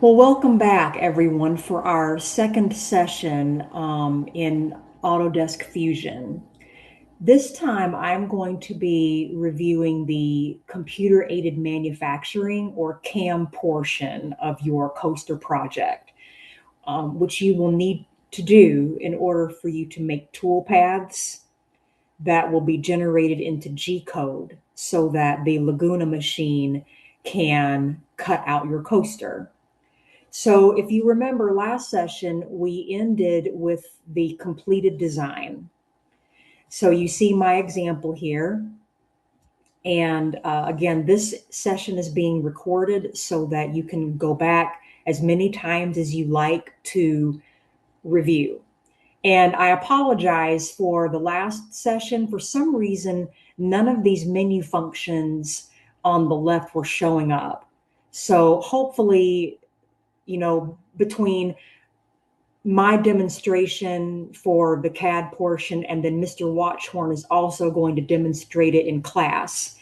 Well, welcome back, everyone, for our second session in Autodesk Fusion. This time, I'm going to be reviewing the computer-aided manufacturing or CAM portion of your coaster project, which you will need to do in order for you to make tool paths that will be generated into G code so that the Laguna machine can cut out your coaster. So if you remember last session, we ended with the completed design. So you see my example here. And again, this session is being recorded so that you can go back as many times as you like to review. And I apologize for the last session. For some reason, none of these menu functions on the left were showing up. So hopefully, between my demonstration for the CAD portion and then Mr. Watchhorn is also going to demonstrate it in class.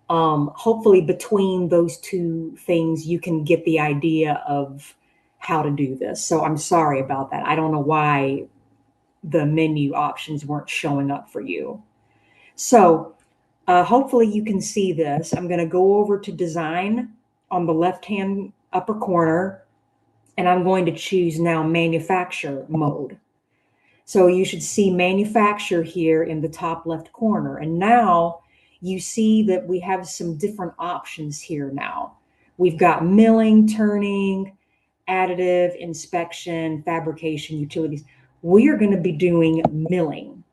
Hopefully between those two things, you can get the idea of how to do this. So I'm sorry about that. I don't know why the menu options weren't showing up for you. So hopefully you can see this. I'm going to go over to design on the left-hand upper corner, and I'm going to choose now manufacture mode. So you should see manufacture here in the top left corner. And now you see that we have some different options here now. We've got milling, turning, additive, inspection, fabrication, utilities. We are going to be doing milling,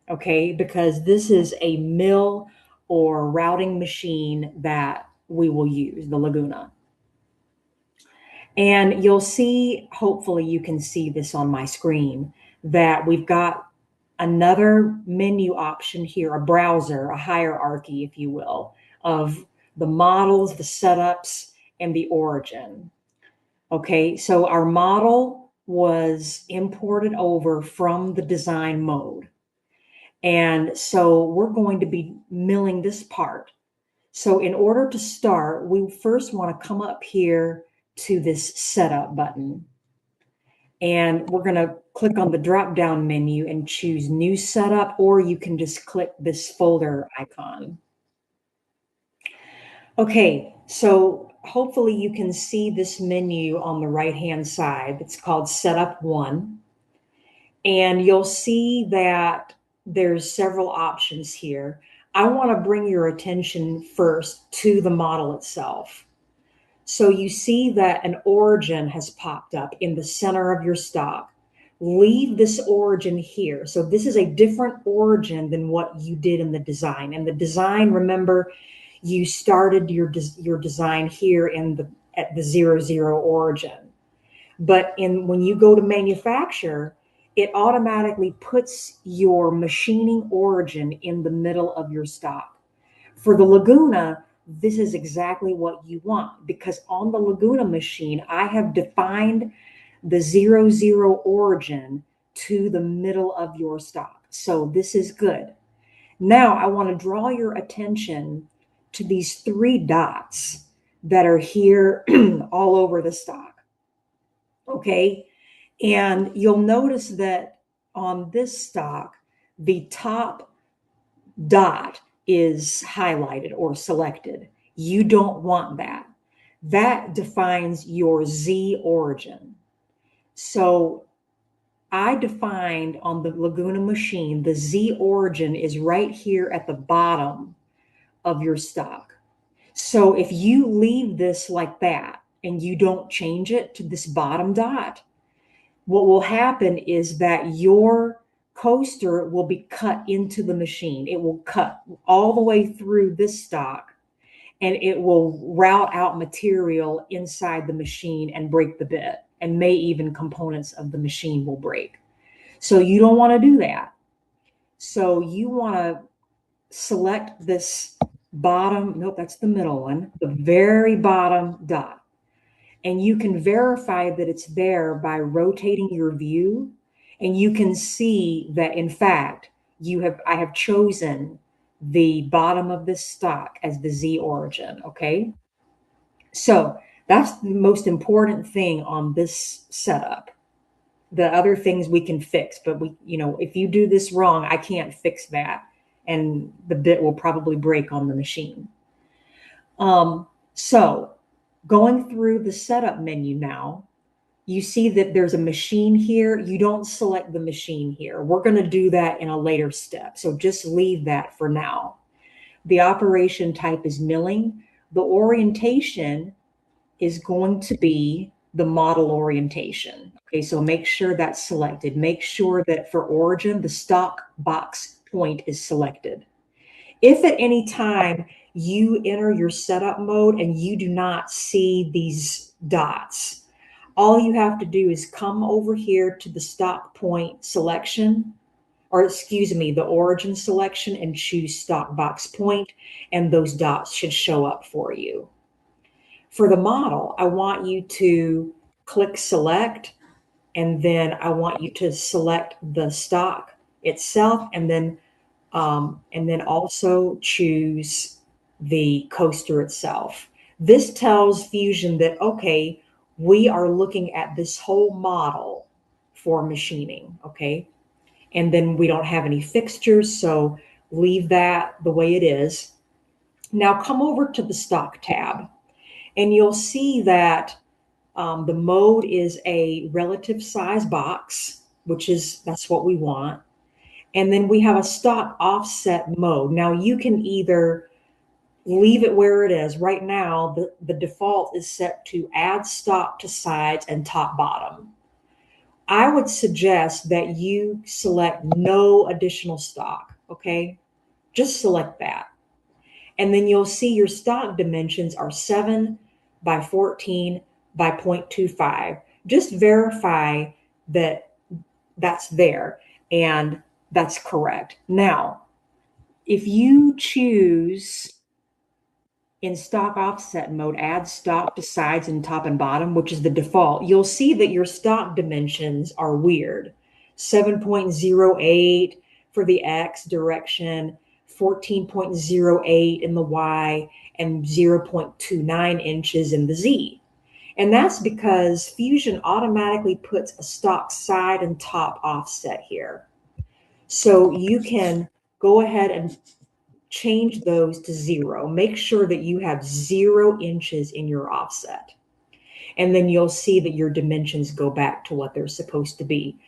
okay? Because this is a mill or routing machine that we will use, the Laguna. And you'll see, hopefully you can see this on my screen, that we've got another menu option here, a browser, a hierarchy, if you will, of the models, the setups, and the origin. Okay, so our model was imported over from the design mode. And so we're going to be milling this part. So in order to start, we first want to come up here to this setup button. And we're going to click on the drop down menu and choose new setup, or you can just click this folder icon. Okay, so hopefully you can see this menu on the right hand side. It's called setup one. And you'll see that there's several options here. I want to bring your attention first to the model itself. So you see that an origin has popped up in the center of your stock. Leave this origin here. So this is a different origin than what you did in the design. And the design, remember, you started your design here at the 00 origin. But when you go to manufacture, it automatically puts your machining origin in the middle of your stock. For the Laguna, this is exactly what you want, because on the Laguna machine, I have defined the 00 origin to the middle of your stock. So this is good. Now I want to draw your attention to these three dots that are here all over the stock. Okay. And you'll notice that on this stock, the top dot is highlighted or selected. You don't want that. That defines your Z origin. So I defined on the Laguna machine, the Z origin is right here at the bottom of your stock. So if you leave this like that and you don't change it to this bottom dot, what will happen is that your coaster will be cut into the machine. It will cut all the way through this stock, and it will route out material inside the machine and break the bit, and may even components of the machine will break. So you don't want to do that. So you want to select this bottom, nope, that's the middle one, the very bottom dot. And you can verify that it's there by rotating your view. And you can see that, in fact, I have chosen the bottom of this stock as the Z origin, okay? So That's the most important thing on this setup. The other things we can fix, but if you do this wrong, I can't fix that. And the bit will probably break on the machine. So going through the setup menu now, you see that there's a machine here. You don't select the machine here. We're going to do that in a later step. So just leave that for now. The operation type is milling. The orientation is going to be the model orientation. Okay, so make sure that's selected. Make sure that for origin, the stock box point is selected. If at any time you enter your setup mode and you do not see these dots, all you have to do is come over here to the stock point selection, or excuse me, the origin selection, and choose stock box point, and those dots should show up for you. For the model, I want you to click select, and then I want you to select the stock itself, and then also choose the coaster itself. This tells Fusion that, okay, we are looking at this whole model for machining, okay? And then we don't have any fixtures, so leave that the way it is. Now come over to the stock tab, and you'll see that the mode is a relative size box, that's what we want. And then we have a stock offset mode. Now you can either leave it where it is. Right now, the default is set to add stock to sides and top bottom. I would suggest that you select no additional stock, okay? Just select that. And then you'll see your stock dimensions are 7 by 14 by 0.25. Just verify that that's there and that's correct. Now, if you choose in stock offset mode, add stock to sides and top and bottom, which is the default, you'll see that your stock dimensions are weird. 7.08 for the X direction, 14.08 in the Y, and 0.29 inches in the Z. And that's because Fusion automatically puts a stock side and top offset here. So you can go ahead and change those to 0. Make sure that you have 0 inches in your offset. And then you'll see that your dimensions go back to what they're supposed to be.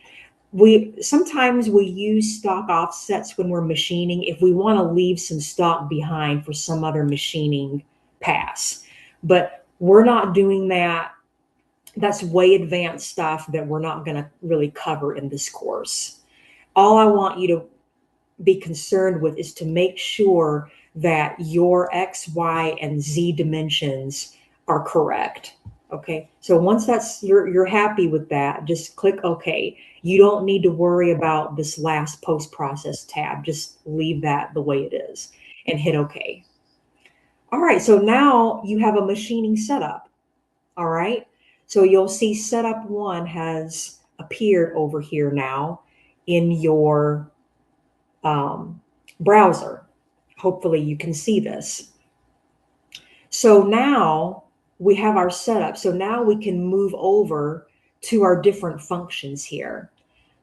Sometimes we use stock offsets when we're machining if we want to leave some stock behind for some other machining pass. But we're not doing that. That's way advanced stuff that we're not going to really cover in this course. All I want you to be concerned with is to make sure that your X, Y, and Z dimensions are correct. Okay, so once you're happy with that, just click OK. You don't need to worry about this last post-process tab. Just leave that the way it is and hit OK. All right, so now you have a machining setup. All right, so you'll see setup 1 has appeared over here now in your browser. Hopefully you can see this. So now we have our setup. So now we can move over to our different functions here.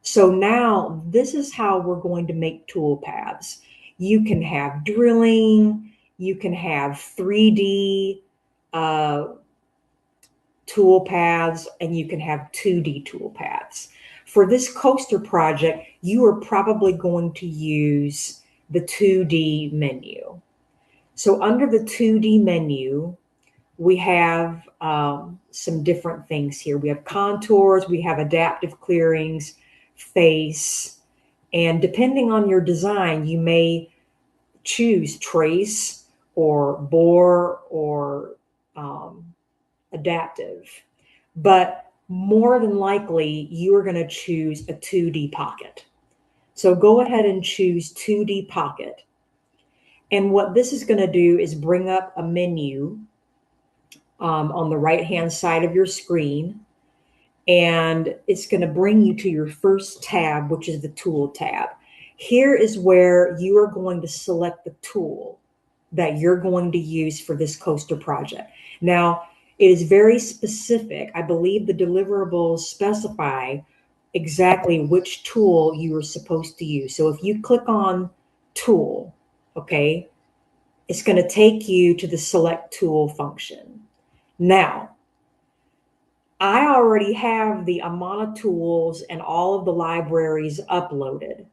So now this is how we're going to make tool paths. You can have drilling, you can have 3D tool paths, and you can have 2D tool paths. For this coaster project, you are probably going to use the 2D menu. So under the 2D menu, we have some different things here. We have contours, we have adaptive clearings, face, and depending on your design, you may choose trace or bore or adaptive. But more than likely, you are going to choose a 2D pocket. So go ahead and choose 2D pocket. And what this is going to do is bring up a menu on the right-hand side of your screen. And it's going to bring you to your first tab, which is the tool tab. Here is where you are going to select the tool that you're going to use for this coaster project. Now, It is very specific. I believe the deliverables specify exactly which tool you are supposed to use. So if you click on tool, okay, it's going to take you to the select tool function. Now, I already have the Amana tools and all of the libraries uploaded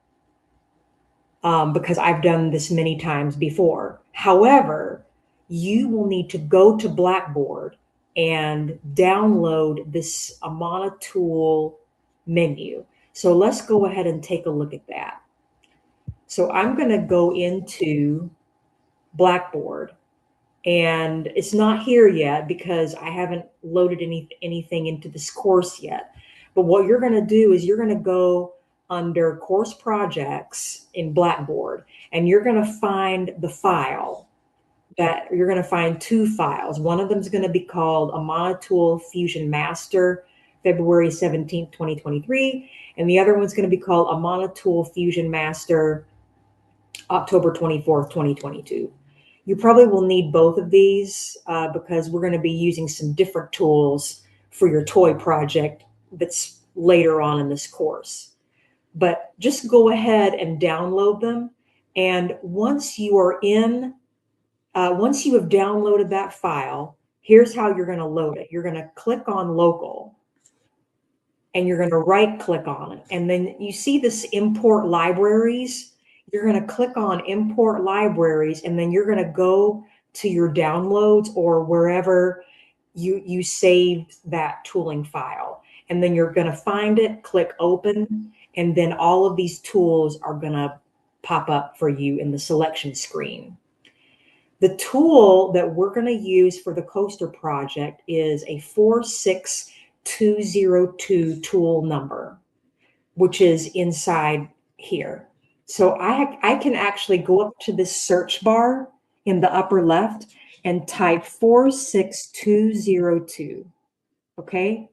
because I've done this many times before. However, you will need to go to Blackboard and download this Amana tool menu. So let's go ahead and take a look at that. So I'm going to go into Blackboard, and it's not here yet because I haven't loaded anything into this course yet. But what you're going to do is you're going to go under course projects in Blackboard, and you're going to find the file that you're going to find two files. One of them is going to be called Amana Tool Fusion Master, February 17th, 2023. And the other one's going to be called Amana Tool Fusion Master, October 24th, 2022. You probably will need both of these because we're going to be using some different tools for your toy project that's later on in this course. But just go ahead and download them. And once you are once you have downloaded that file, here's how you're going to load it. You're going to click on local, and you're going to right click on it. And then you see this import libraries. You're going to click on import libraries, and then you're going to go to your downloads or wherever you saved that tooling file. And then you're going to find it, click open, and then all of these tools are going to pop up for you in the selection screen. The tool that we're going to use for the coaster project is a 46202 tool number, which is inside here. So I can actually go up to this search bar in the upper left and type 46202. Okay.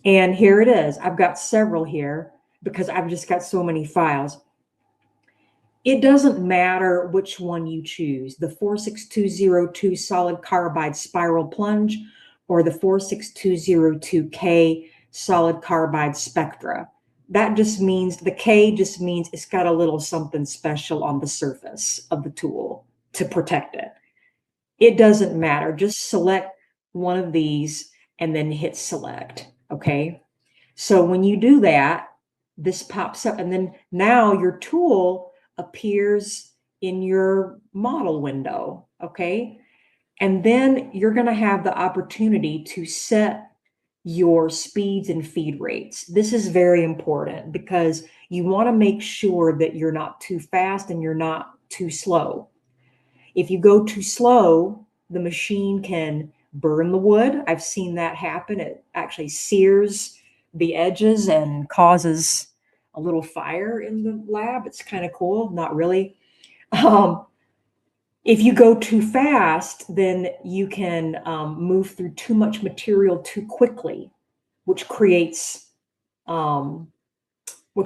And here it is. I've got several here because I've just got so many files. It doesn't matter which one you choose, the 46202 solid carbide spiral plunge or the 46202K solid carbide spectra. That just means, the K just means it's got a little something special on the surface of the tool to protect it. It doesn't matter. Just select one of these and then hit select, okay? So when you do that, this pops up, and then now your tool appears in your model window, okay? And then you're going to have the opportunity to set your speeds and feed rates. This is very important because you want to make sure that you're not too fast and you're not too slow. If you go too slow, the machine can burn the wood. I've seen that happen. It actually sears the edges and causes a little fire in the lab. It's kind of cool. Not really. If you go too fast, then you can move through too much material too quickly, which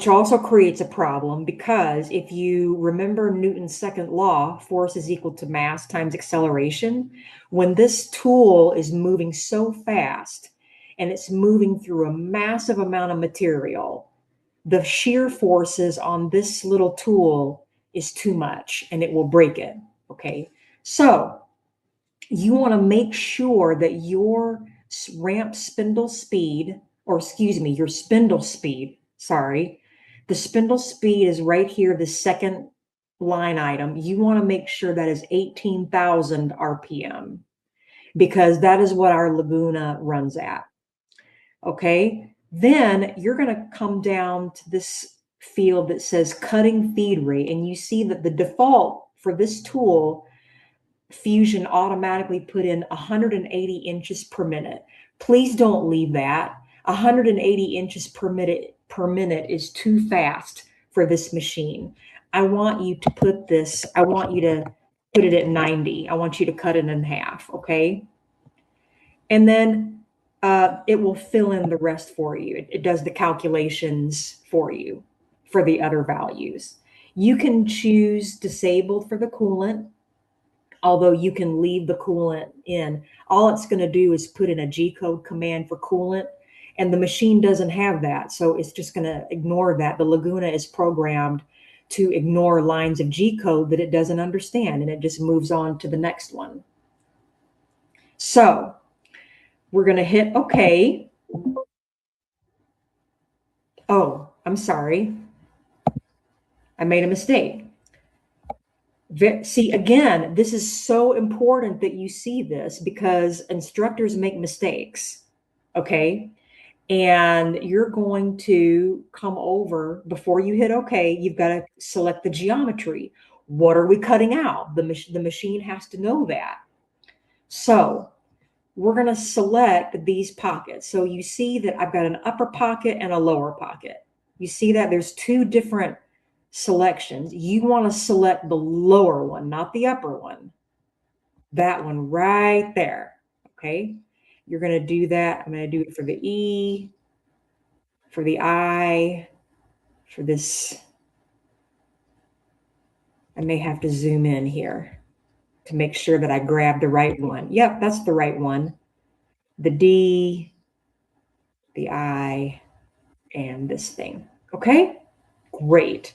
also creates a problem, because if you remember Newton's second law, force is equal to mass times acceleration. When this tool is moving so fast and it's moving through a massive amount of material, the shear forces on this little tool is too much and it will break it. Okay. So you want to make sure that your ramp spindle speed, or excuse me, your spindle speed, sorry, the spindle speed is right here, the second line item. You want to make sure that is 18,000 RPM because that is what our Laguna runs at. Okay, then you're going to come down to this field that says cutting feed rate, and you see that the default for this tool, Fusion automatically put in 180 inches per minute. Please don't leave that. 180 inches per minute is too fast for this machine. I want you to put it at 90. I want you to cut it in half, okay? And then it will fill in the rest for you. It does the calculations for you for the other values. You can choose disabled for the coolant, although you can leave the coolant in. All it's going to do is put in a G-code command for coolant, and the machine doesn't have that. So it's just going to ignore that. The Laguna is programmed to ignore lines of G-code that it doesn't understand, and it just moves on to the next one. So we're going to hit OK. Oh, I'm sorry. I made a mistake. See, again, this is so important that you see this because instructors make mistakes, okay? And you're going to come over before you hit OK. You've got to select the geometry. What are we cutting out? The machine has to know that. So we're going to select these pockets. So you see that I've got an upper pocket and a lower pocket. You see that there's two different selections. You want to select the lower one, not the upper one. That one right there. Okay. You're going to do that. I'm going to do it for the E, for the I, for this. I may have to zoom in here to make sure that I grab the right one. Yep, that's the right one. The D, the I, and this thing. Okay, great.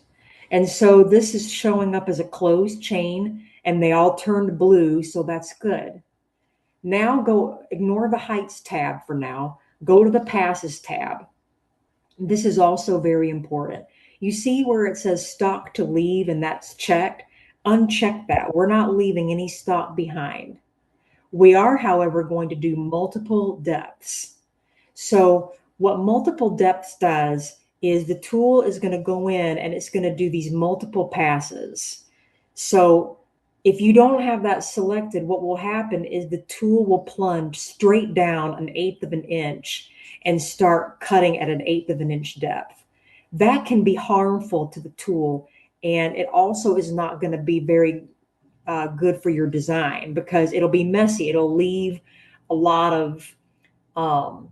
And so this is showing up as a closed chain, and they all turned blue, so that's good. Now go, ignore the heights tab for now. Go to the passes tab. This is also very important. You see where it says stock to leave and that's checked? Uncheck that. We're not leaving any stock behind. We are, however, going to do multiple depths. So what multiple depths does is the tool is going to go in and it's going to do these multiple passes. So if you don't have that selected, what will happen is the tool will plunge straight down 1/8 of an inch and start cutting at 1/8 of an inch depth. That can be harmful to the tool, and it also is not going to be very good for your design because it'll be messy. It'll leave a lot of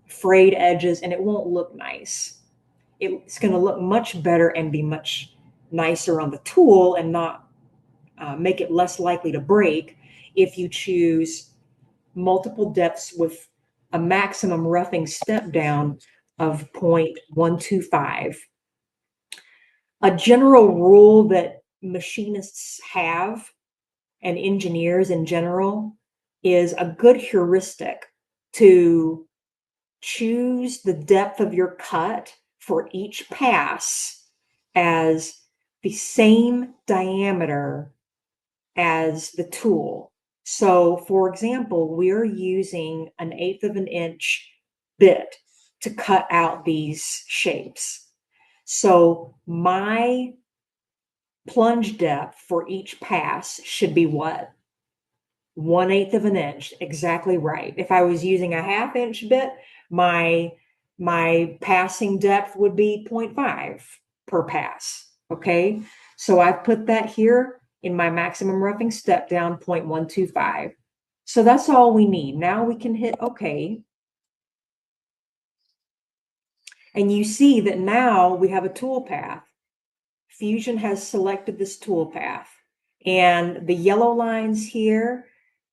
frayed edges and it won't look nice. It's going to look much better and be much nicer on the tool and not make it less likely to break if you choose multiple depths with a maximum roughing step down of 0.125. A general rule that machinists have and engineers in general is a good heuristic to choose the depth of your cut for each pass as the same diameter as the tool. So for example, we're using 1/8 of an inch bit to cut out these shapes. So my plunge depth for each pass should be what? 1/8 of an inch, exactly right. If I was using a 1/2 inch bit, my passing depth would be 0.5 per pass, okay? So I've put that here in my maximum roughing step down, 0.125. So that's all we need. Now we can hit OK. And you see that now we have a tool path. Fusion has selected this tool path. And the yellow lines here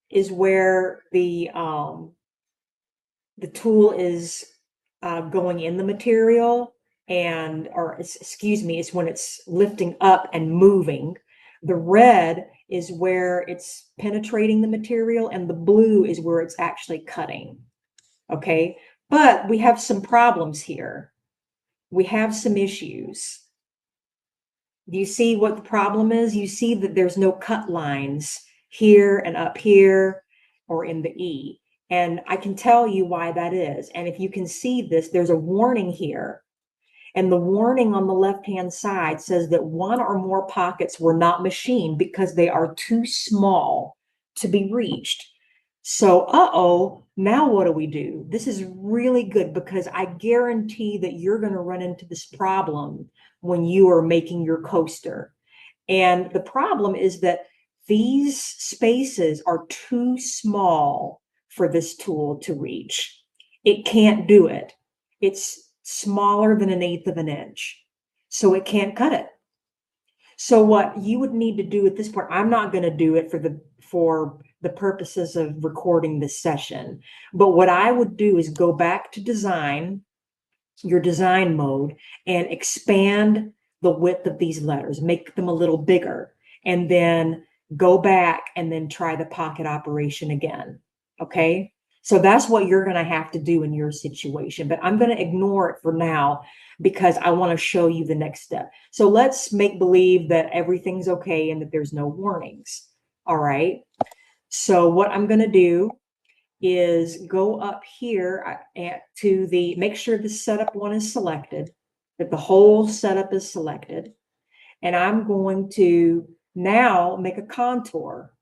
is where the tool is going in the material, and, or excuse me, it's when it's lifting up and moving. The red is where it's penetrating the material, and the blue is where it's actually cutting. Okay, but we have some problems here. We have some issues. Do you see what the problem is? You see that there's no cut lines here and up here or in the E. And I can tell you why that is. And if you can see this, there's a warning here. And the warning on the left-hand side says that one or more pockets were not machined because they are too small to be reached. So, now what do we do? This is really good because I guarantee that you're going to run into this problem when you are making your coaster. And the problem is that these spaces are too small for this tool to reach. It can't do it. It's smaller than 1/8 of an inch. So it can't cut it. So what you would need to do at this point, I'm not going to do it for the for the purposes of recording this session. But what I would do is go back to design, your design mode, and expand the width of these letters, make them a little bigger, and then go back and then try the pocket operation again. Okay. So that's what you're going to have to do in your situation, but I'm going to ignore it for now because I want to show you the next step. So let's make believe that everything's okay and that there's no warnings. All right. So what I'm going to do is go up here to the, make sure the setup one is selected, that the whole setup is selected. And I'm going to now make a contour.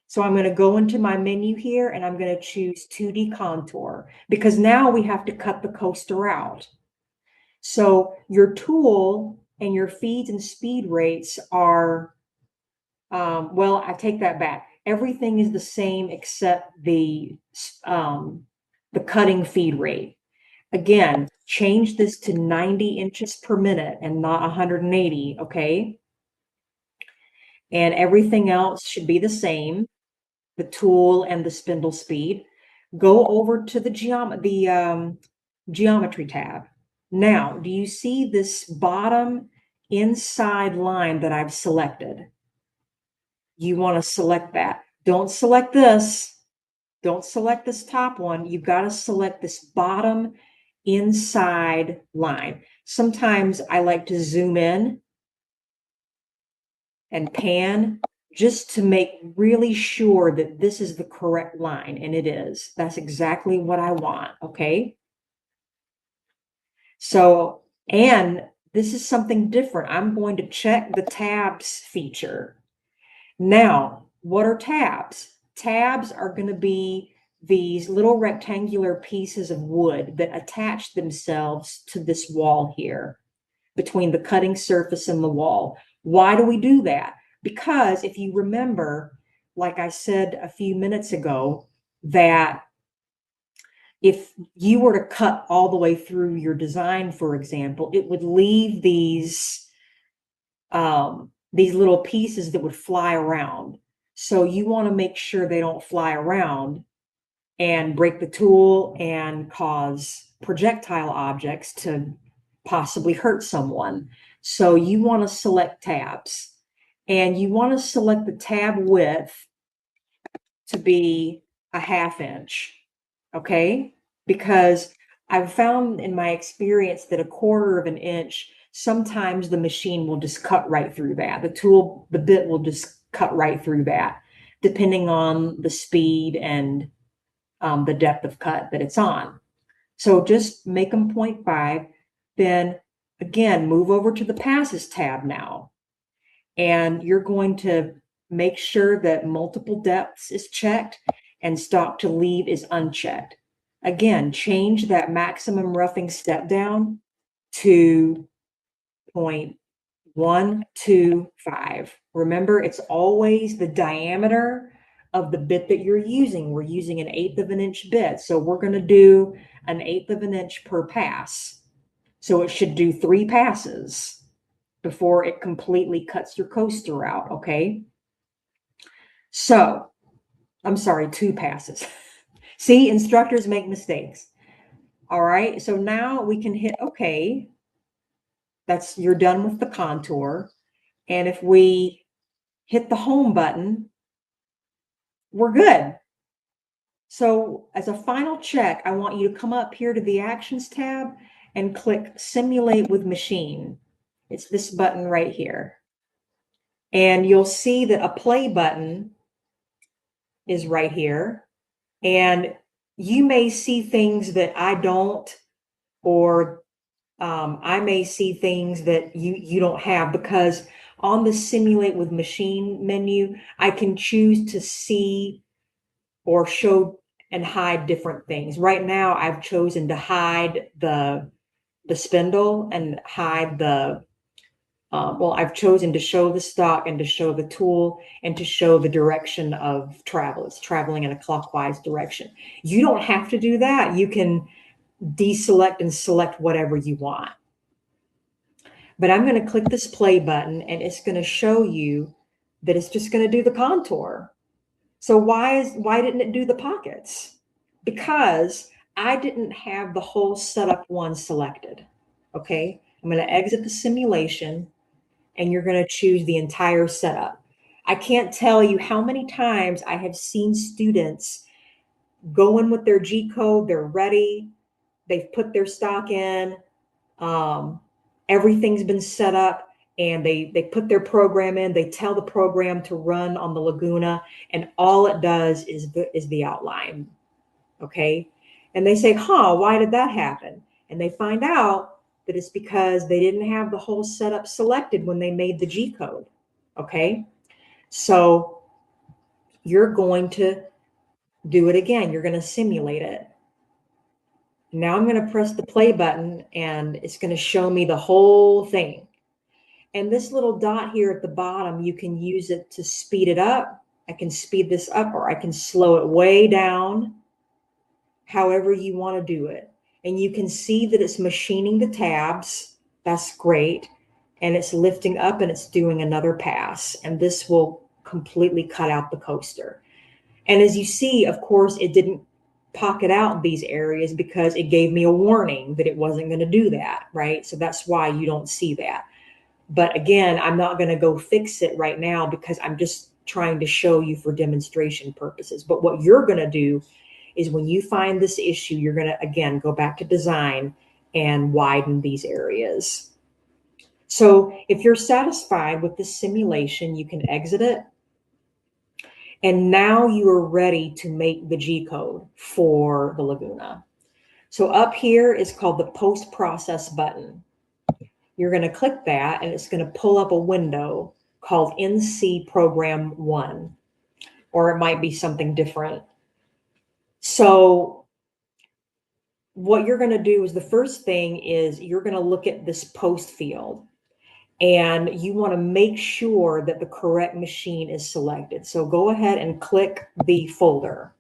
So I'm going to go into my menu here and I'm going to choose 2D contour because now we have to cut the coaster out. So your tool and your feeds and speed rates are, well, I take that back. Everything is the same except the cutting feed rate. Again, change this to 90 inches per minute and not 180, okay? And everything else should be the same, the tool and the spindle speed. Go over to the geometry tab. Now, do you see this bottom inside line that I've selected? You want to select that. Don't select this. Don't select this top one. You've got to select this bottom inside line. Sometimes I like to zoom in and pan just to make really sure that this is the correct line, and it is. That's exactly what I want, okay? So, and this is something different. I'm going to check the tabs feature. Now, what are tabs? Tabs are going to be these little rectangular pieces of wood that attach themselves to this wall here between the cutting surface and the wall. Why do we do that? Because if you remember, like I said a few minutes ago, that if you were to cut all the way through your design, for example, it would leave these little pieces that would fly around. So you want to make sure they don't fly around and break the tool and cause projectile objects to possibly hurt someone. So you want to select tabs, and you want to select the tab width to be a 1/2 inch, okay? Because I've found in my experience that 1/4 of an inch, sometimes the machine will just cut right through that. The bit will just cut right through that, depending on the speed and the depth of cut that it's on. So just make them 0.5, then again, move over to the passes tab now. And you're going to make sure that multiple depths is checked and stock to leave is unchecked. Again, change that maximum roughing step down to 0.125. Remember, it's always the diameter of the bit that you're using. We're using an 1/8 of an inch bit. So we're going to do an 1/8 of an inch per pass. So it should do 3 passes before it completely cuts your coaster out, okay? So, I'm sorry, 2 passes. See, instructors make mistakes. All right, so now we can hit okay. You're done with the contour. And if we hit the home button, we're good. So as a final check, I want you to come up here to the Actions tab and click Simulate with Machine. It's this button right here. And you'll see that a play button is right here. And you may see things that I don't, or I may see things that you don't have, because on the Simulate with Machine menu, I can choose to see or show and hide different things. Right now, I've chosen to hide the spindle and hide the, well, I've chosen to show the stock and to show the tool and to show the direction of travel. It's traveling in a clockwise direction. You don't have to do that. You can deselect and select whatever you want. But I'm going to click this play button, and it's going to show you that it's just going to do the contour. So why didn't it do the pockets? Because I didn't have the whole setup one selected. Okay. I'm going to exit the simulation and you're going to choose the entire setup. I can't tell you how many times I have seen students go in with their G code, they're ready, they've put their stock in, um, everything's been set up, and they put their program in, they tell the program to run on the Laguna, and all it does is the outline. Okay. And they say, why did that happen? And they find out that it's because they didn't have the whole setup selected when they made the G code. Okay. So you're going to do it again. You're going to simulate it. Now I'm going to press the play button and it's going to show me the whole thing. And this little dot here at the bottom, you can use it to speed it up. I can speed this up or I can slow it way down, however you want to do it. And you can see that it's machining the tabs. That's great. And it's lifting up and it's doing another pass. And this will completely cut out the coaster. And as you see, of course, it didn't pocket out these areas because it gave me a warning that it wasn't going to do that, right? So that's why you don't see that. But again, I'm not going to go fix it right now because I'm just trying to show you for demonstration purposes. But what you're going to do is when you find this issue, you're going to, again, go back to design and widen these areas. So if you're satisfied with this simulation, you can exit it. And now you are ready to make the G code for the Laguna. So up here is called the post-process button. You're going to click that and it's going to pull up a window called NC Program 1, or it might be something different. So what you're going to do is the first thing is you're going to look at this post field and you want to make sure that the correct machine is selected. So go ahead and click the folder.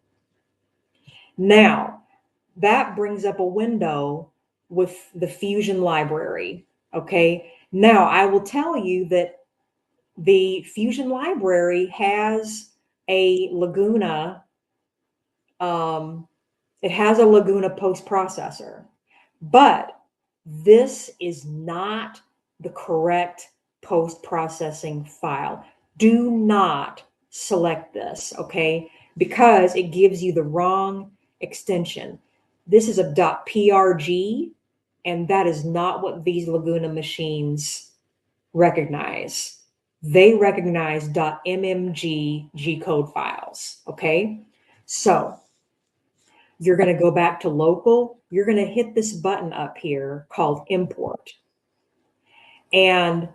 Now, that brings up a window with the Fusion library. Okay. Now, I will tell you that the Fusion library has a Laguna, it has a Laguna post processor, but this is not the correct post processing file. Do not select this, okay? Because it gives you the wrong extension. This is a .prg, and that is not what these Laguna machines recognize. They recognize .mmg G-code files, okay? So you're going to go back to local. You're going to hit this button up here called import. And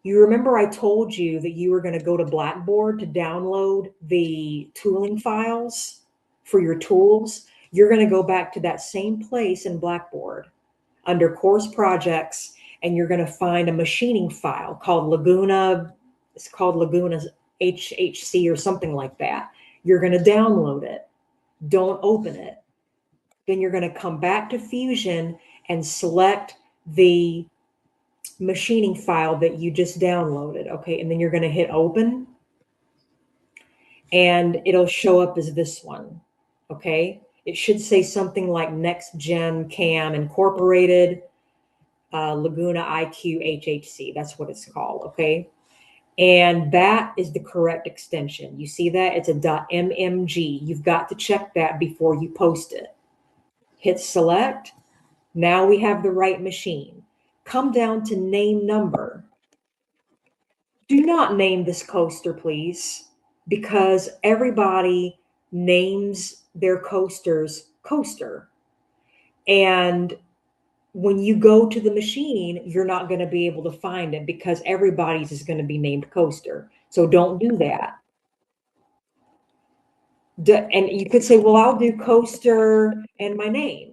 you remember I told you that you were going to go to Blackboard to download the tooling files for your tools. You're going to go back to that same place in Blackboard under course projects, and you're going to find a machining file called Laguna. It's called Laguna HHC or something like that. You're going to download it. Don't open it. Then you're going to come back to Fusion and select the machining file that you just downloaded. Okay. And then you're going to hit open and it'll show up as this one. Okay. It should say something like Next Gen Cam Incorporated, Laguna IQ HHC. That's what it's called. Okay. And that is the correct extension. You see that? It's a .mmg. You've got to check that before you post it. Hit select. Now we have the right machine. Come down to name number. Do not name this coaster, please, because everybody names their coasters coaster. And when you go to the machine, you're not going to be able to find it because everybody's is going to be named coaster. So don't do that. And you could say, well, I'll do coaster and my name.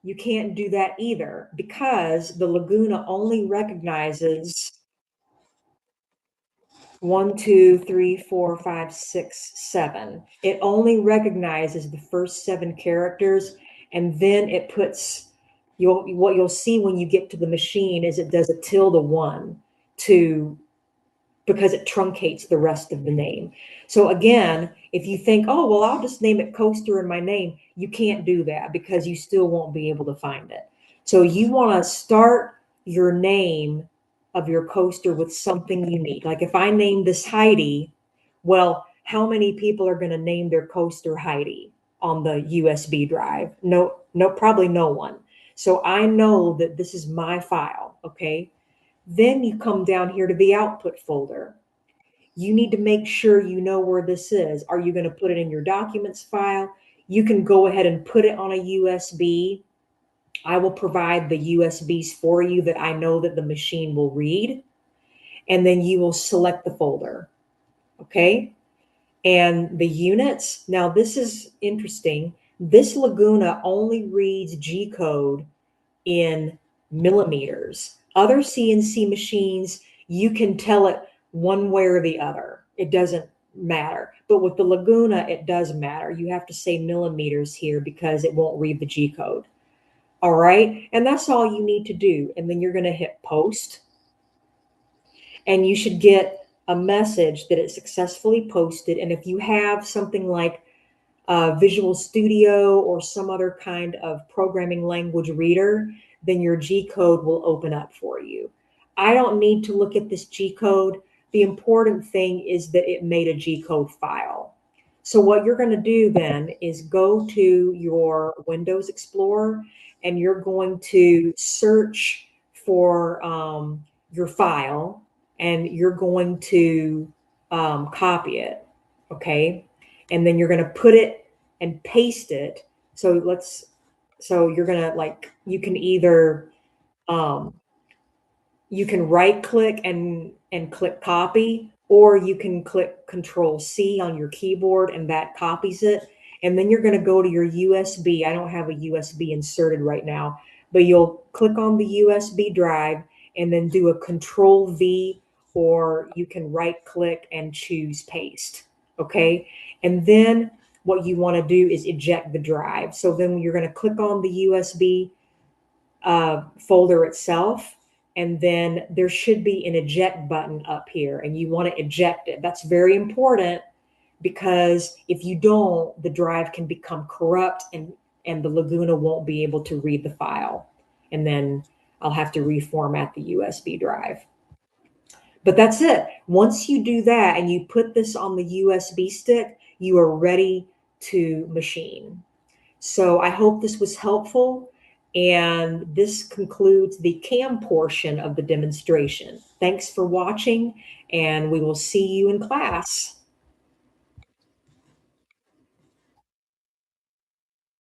You can't do that either because the Laguna only recognizes 1, 2, 3, 4, 5, 6, 7. It only recognizes the first 7 characters, and then it puts what you'll see when you get to the machine is it does a tilde 1 to because it truncates the rest of the name. So again, if you think, oh, well, I'll just name it coaster in my name, you can't do that because you still won't be able to find it. So you want to start your name of your coaster with something unique. Like if I name this Heidi, well, how many people are going to name their coaster Heidi on the USB drive? No, no, probably no one. So I know that this is my file, okay? Then you come down here to the output folder. You need to make sure you know where this is. Are you going to put it in your documents file? You can go ahead and put it on a USB. I will provide the USBs for you that I know that the machine will read. And then you will select the folder. Okay. And the units, now this is interesting. This Laguna only reads G code in millimeters. Other CNC machines, you can tell it one way or the other. It doesn't matter. But with the Laguna, it does matter. You have to say millimeters here because it won't read the G code. All right. And that's all you need to do. And then you're going to hit post. And you should get a message that it's successfully posted. And if you have something like Visual Studio or some other kind of programming language reader, then your G code will open up for you. I don't need to look at this G code. The important thing is that it made a G code file. So what you're going to do then is go to your Windows Explorer and you're going to search for your file and you're going to copy it. Okay. And then you're going to put it and paste it. So you're going to you can either, um, you can right click and click copy, or you can click Control C on your keyboard and that copies it. And then you're going to go to your USB. I don't have a USB inserted right now, but you'll click on the USB drive and then do a Control V, or you can right click and choose paste. Okay. And then what you want to do is eject the drive. So then you're going to click on the USB folder itself, and then there should be an eject button up here, and you want to eject it. That's very important because if you don't, the drive can become corrupt and the Laguna won't be able to read the file. And then I'll have to reformat the USB drive. But that's it. Once you do that and you put this on the USB stick, you are ready to machine. So I hope this was helpful. And this concludes the CAM portion of the demonstration. Thanks for watching, and we will see you in class.